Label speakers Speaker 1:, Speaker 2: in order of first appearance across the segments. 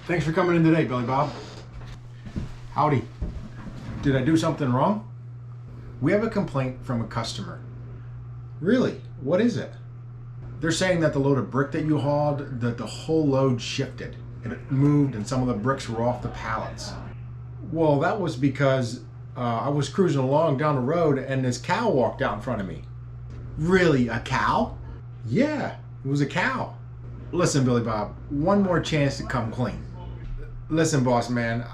Speaker 1: Thanks for coming in today, Billy Bob. Howdy. Did I do something wrong? We have a complaint from a customer. Really? What is it? They're saying that the load of brick that you hauled, that the whole load shifted. And it moved and some of the bricks were off the pallets. Well, that was because I was cruising along down the road and this cow walked out in front of me. Really? A cow? Yeah, it was a cow. Listen, Billy Bob, one more chance to come clean. Listen, boss man,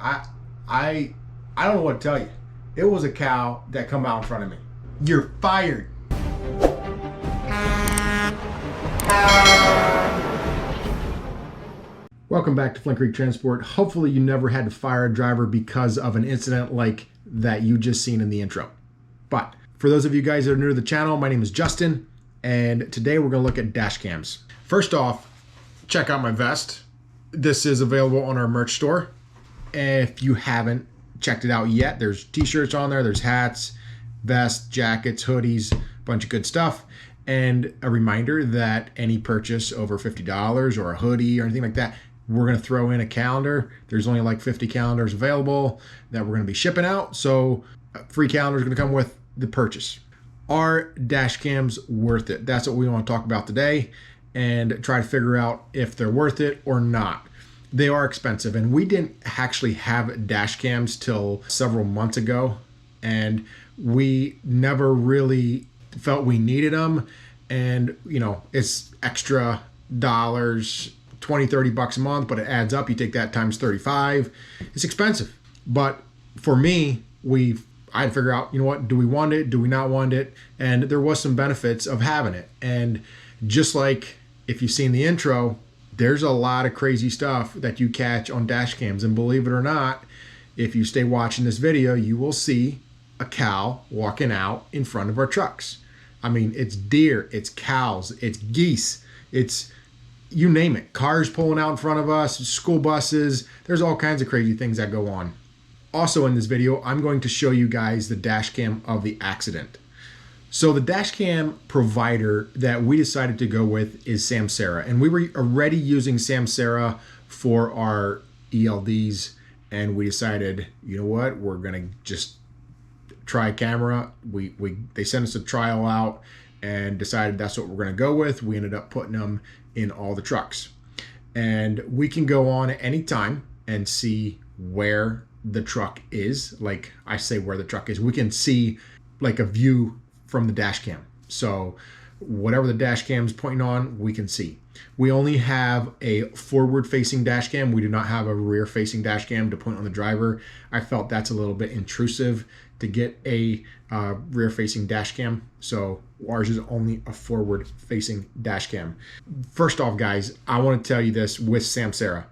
Speaker 1: I don't know what to tell you. It was a cow that come out in front of me. You're fired. Welcome back to Flint Creek Transport. Hopefully you never had to fire a driver because of an incident like that you just seen in the intro. But for those of you guys that are new to the channel, my name is Justin, and today we're gonna look at dash cams. First off, check out my vest. This is available on our merch store. If you haven't checked it out yet, there's t-shirts on there, there's hats, vests, jackets, hoodies, a bunch of good stuff. And a reminder that any purchase over $50 or a hoodie or anything like that, we're gonna throw in a calendar. There's only like 50 calendars available that we're gonna be shipping out. So a free calendar is gonna come with the purchase. Are dash cams worth it? That's what we wanna talk about today and try to figure out if they're worth it or not. They are expensive, and we didn't actually have dash cams till several months ago, and we never really felt we needed them. And you know, it's extra dollars, 20, 30 bucks a month, but it adds up. You take that times 35. It's expensive. But for me, I had to figure out, you know what, do we want it? Do we not want it? And there was some benefits of having it. And just like if you've seen the intro, there's a lot of crazy stuff that you catch on dash cams. And believe it or not, if you stay watching this video, you will see a cow walking out in front of our trucks. I mean, it's deer, it's cows, it's geese, it's you name it. Cars pulling out in front of us, school buses. There's all kinds of crazy things that go on. Also in this video, I'm going to show you guys the dash cam of the accident. So the dash cam provider that we decided to go with is Samsara. And we were already using Samsara for our ELDs. And we decided, you know what, we're gonna just try a camera. They sent us a trial out and decided that's what we're gonna go with. We ended up putting them in all the trucks. And we can go on at any time and see where the truck is. Like I say where the truck is, we can see like a view from the dash cam. So whatever the dash cam is pointing on, we can see. We only have a forward facing dash cam. We do not have a rear facing dash cam to point on the driver. I felt that's a little bit intrusive to get a rear facing dash cam. So ours is only a forward facing dash cam. First off, guys, I want to tell you this with Samsara.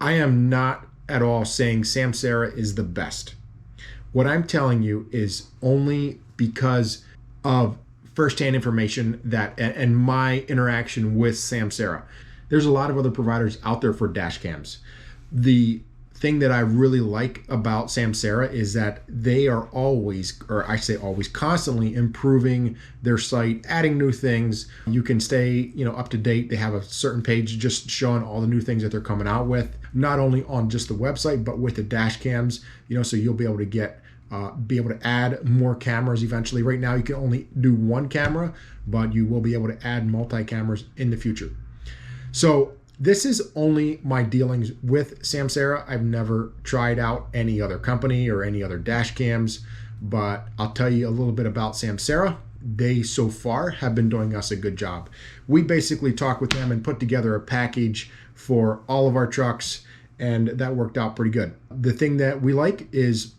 Speaker 1: I am not at all saying Samsara is the best. What I'm telling you is only because of firsthand information that and my interaction with Samsara. There's a lot of other providers out there for dash cams. The thing that I really like about Samsara is that they are always, or I say always, constantly improving their site, adding new things. You can stay, up to date. They have a certain page just showing all the new things that they're coming out with, not only on just the website, but with the dash cams, so you'll be able to be able to add more cameras eventually. Right now you can only do one camera, but you will be able to add multi-cameras in the future. So this is only my dealings with Samsara. I've never tried out any other company or any other dash cams, but I'll tell you a little bit about Samsara. They so far have been doing us a good job. We basically talked with them and put together a package for all of our trucks, and that worked out pretty good. The thing that we like is,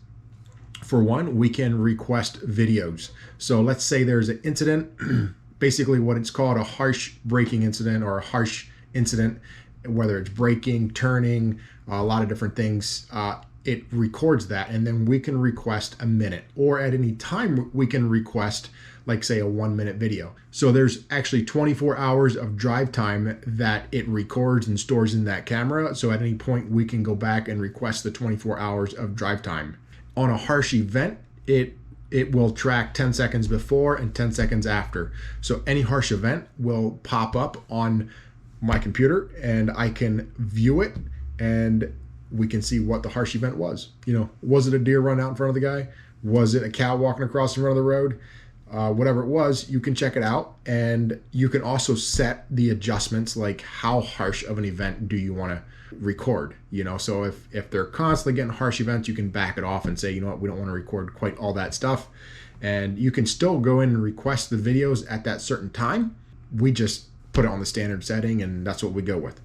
Speaker 1: for one, we can request videos. So let's say there's an incident, basically what it's called a harsh braking incident or a harsh incident, whether it's braking, turning, a lot of different things. It records that, and then we can request a minute, or at any time we can request, like say, a 1-minute video. So there's actually 24 hours of drive time that it records and stores in that camera. So at any point we can go back and request the 24 hours of drive time. On a harsh event, it will track 10 seconds before and 10 seconds after. So any harsh event will pop up on my computer and I can view it and we can see what the harsh event was. Was it a deer run out in front of the guy? Was it a cow walking across the front of the road? Whatever it was, you can check it out, and you can also set the adjustments, like how harsh of an event do you want to record. So if they're constantly getting harsh events, you can back it off and say, you know what, we don't want to record quite all that stuff, and you can still go in and request the videos at that certain time. We just put it on the standard setting, and that's what we go with.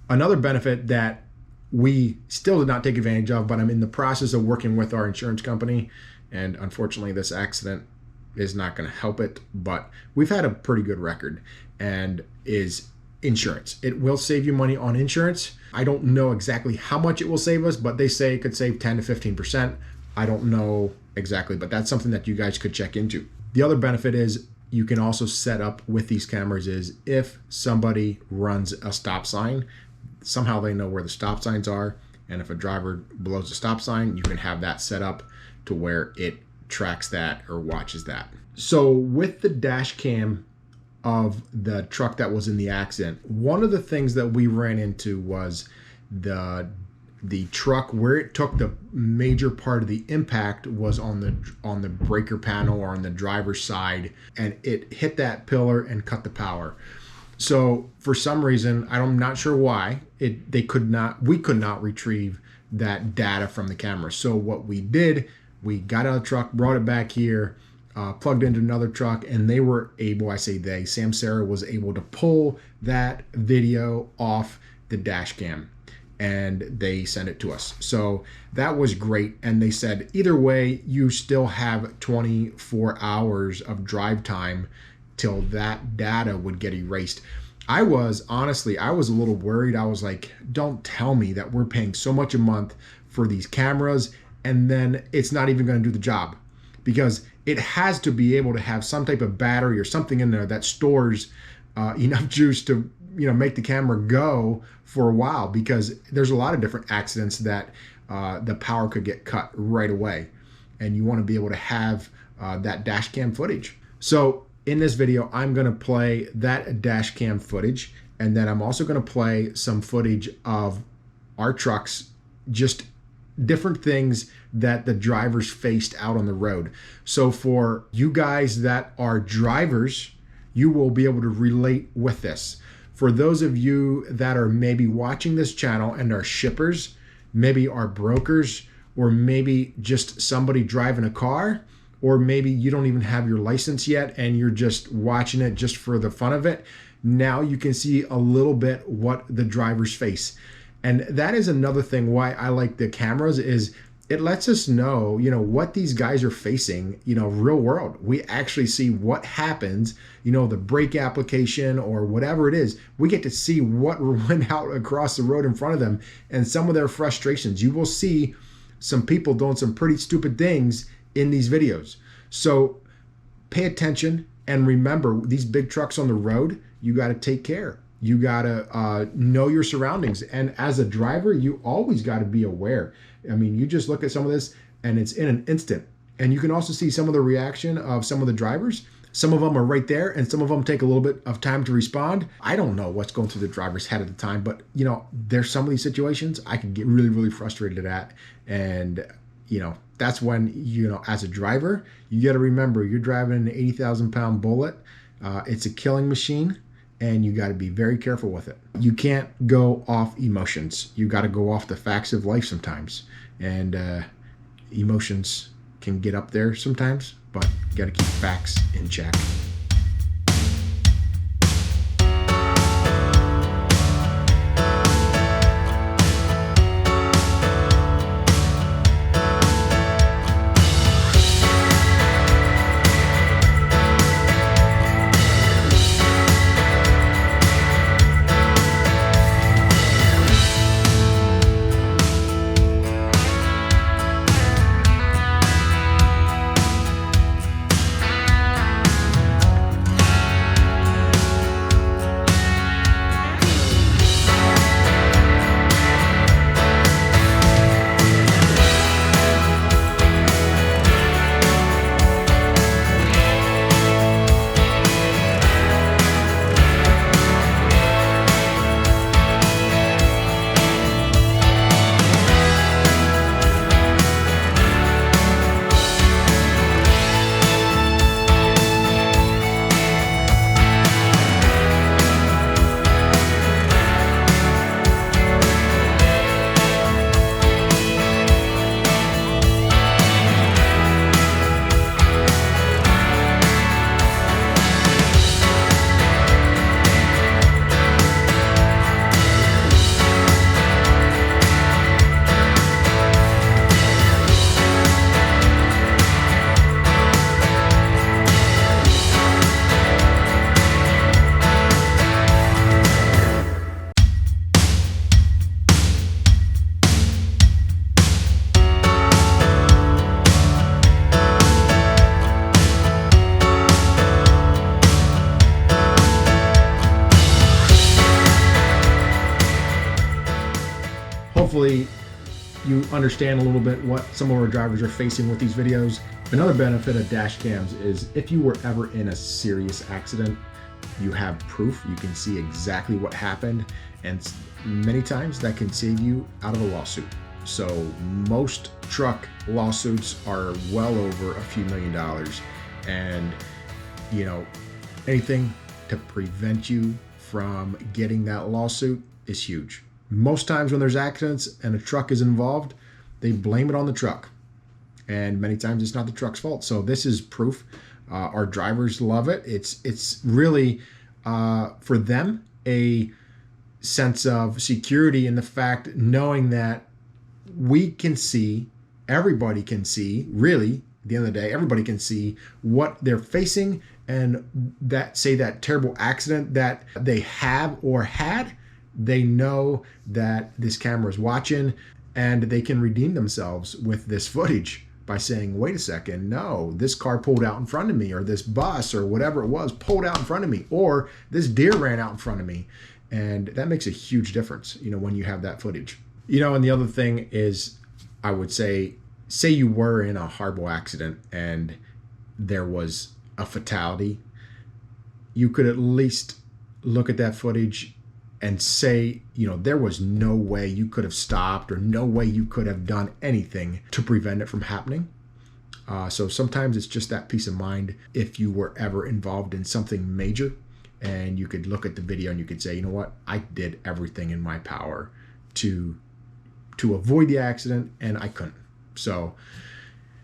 Speaker 1: Another benefit that we still did not take advantage of, but I'm in the process of working with our insurance company, and unfortunately this accident is not going to help it, but we've had a pretty good record, and is insurance. It will save you money on insurance. I don't know exactly how much it will save us, but they say it could save 10 to 15%. I don't know exactly, but that's something that you guys could check into. The other benefit is you can also set up with these cameras is if somebody runs a stop sign, somehow they know where the stop signs are, and if a driver blows a stop sign, you can have that set up to where it tracks that or watches that. So with the dash cam of the truck that was in the accident, one of the things that we ran into was the truck where it took the major part of the impact was on the breaker panel or on the driver's side, and it hit that pillar and cut the power. So for some reason, I'm not sure why, we could not retrieve that data from the camera. So what we did, we got out of the truck, brought it back here, plugged into another truck, and they were able, samsara was able to pull that video off the dash cam, and they sent it to us. So that was great. And they said, either way, you still have 24 hours of drive time till that data would get erased. I was a little worried. I was like, don't tell me that we're paying so much a month for these cameras and then it's not even going to do the job, because it has to be able to have some type of battery or something in there that stores enough juice to make the camera go for a while, because there's a lot of different accidents that the power could get cut right away, and you want to be able to have that dash cam footage. So in this video, I'm going to play that dash cam footage, and then I'm also going to play some footage of our trucks, just different things that the drivers faced out on the road. So for you guys that are drivers, you will be able to relate with this. For those of you that are maybe watching this channel and are shippers, maybe are brokers, or maybe just somebody driving a car, or maybe you don't even have your license yet and you're just watching it just for the fun of it, now you can see a little bit what the drivers face. And that is another thing why I like the cameras, is it lets us know, what these guys are facing, real world. We actually see what happens, the brake application or whatever it is. We get to see what went out across the road in front of them and some of their frustrations. You will see some people doing some pretty stupid things in these videos. So pay attention and remember, these big trucks on the road, you got to take care. You got to know your surroundings. And as a driver, you always got to be aware. I mean, you just look at some of this and it's in an instant. And you can also see some of the reaction of some of the drivers. Some of them are right there and some of them take a little bit of time to respond. I don't know what's going through the driver's head at the time, but there's some of these situations I can get really, really frustrated at. And that's when, as a driver, you got to remember you're driving an 80,000 pound bullet. It's a killing machine. And you got to be very careful with it. You can't go off emotions. You got to go off the facts of life sometimes. And emotions can get up there sometimes, but you got to keep facts in check. hopefully you understand a little bit what some of our drivers are facing with these videos. Another benefit of dash cams is if you were ever in a serious accident, you have proof. You can see exactly what happened, and many times that can save you out of a lawsuit. So most truck lawsuits are well over a few $1,000,000, and you know, anything to prevent you from getting that lawsuit is huge. Most times when there's accidents and a truck is involved, they blame it on the truck, and many times it's not the truck's fault. So this is proof. Our drivers love it. It's really for them a sense of security in the fact knowing that we can see, everybody can see, really, at the end of the day, everybody can see what they're facing, and that, say, that terrible accident that they have or had, they know that this camera is watching, and they can redeem themselves with this footage by saying, wait a second, no, this car pulled out in front of me, or this bus or whatever it was pulled out in front of me, or this deer ran out in front of me. And that makes a huge difference, you know, when you have that footage. You know, and the other thing is, I would say you were in a horrible accident and there was a fatality. You could at least look at that footage and say, you know, there was no way you could have stopped, or no way you could have done anything to prevent it from happening. So sometimes it's just that peace of mind if you were ever involved in something major, and you could look at the video and you could say, you know what, I did everything in my power to avoid the accident, and I couldn't. So,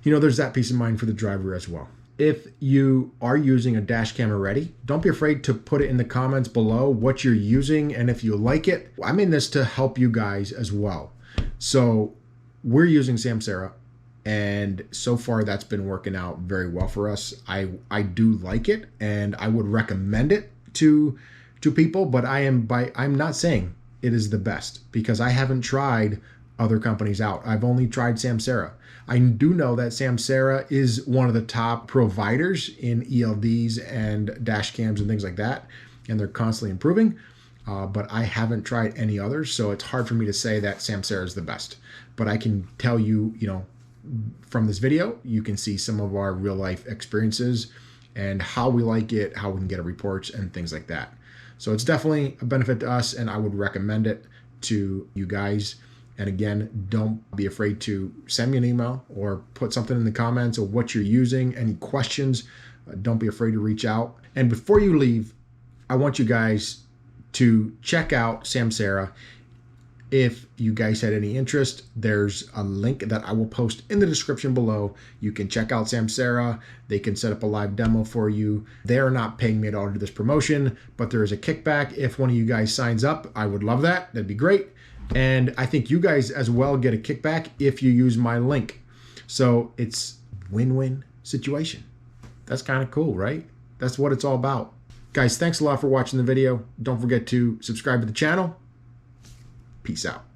Speaker 1: you know, there's that peace of mind for the driver as well. If you are using a dash cam already, don't be afraid to put it in the comments below what you're using and if you like it. I'm in this to help you guys as well. So we're using Samsara, and so far that's been working out very well for us. I do like it, and I would recommend it to people, but I'm not saying it is the best, because I haven't tried other companies out. I've only tried Samsara. I do know that Samsara is one of the top providers in ELDs and dash cams and things like that, and they're constantly improving, but I haven't tried any others, so it's hard for me to say that Samsara is the best. But I can tell you, you know, from this video, you can see some of our real life experiences and how we like it, how we can get reports and things like that. So it's definitely a benefit to us, and I would recommend it to you guys. And again, don't be afraid to send me an email or put something in the comments of what you're using, any questions. Don't be afraid to reach out. And before you leave, I want you guys to check out Samsara. If you guys had any interest, there's a link that I will post in the description below. You can check out Samsara. They can set up a live demo for you. They are not paying me at all to do this promotion, but there is a kickback if one of you guys signs up. I would love that. That'd be great. And I think you guys as well get a kickback if you use my link. So it's win-win situation. That's kind of cool, right? That's what it's all about. Guys, thanks a lot for watching the video. Don't forget to subscribe to the channel. Peace out.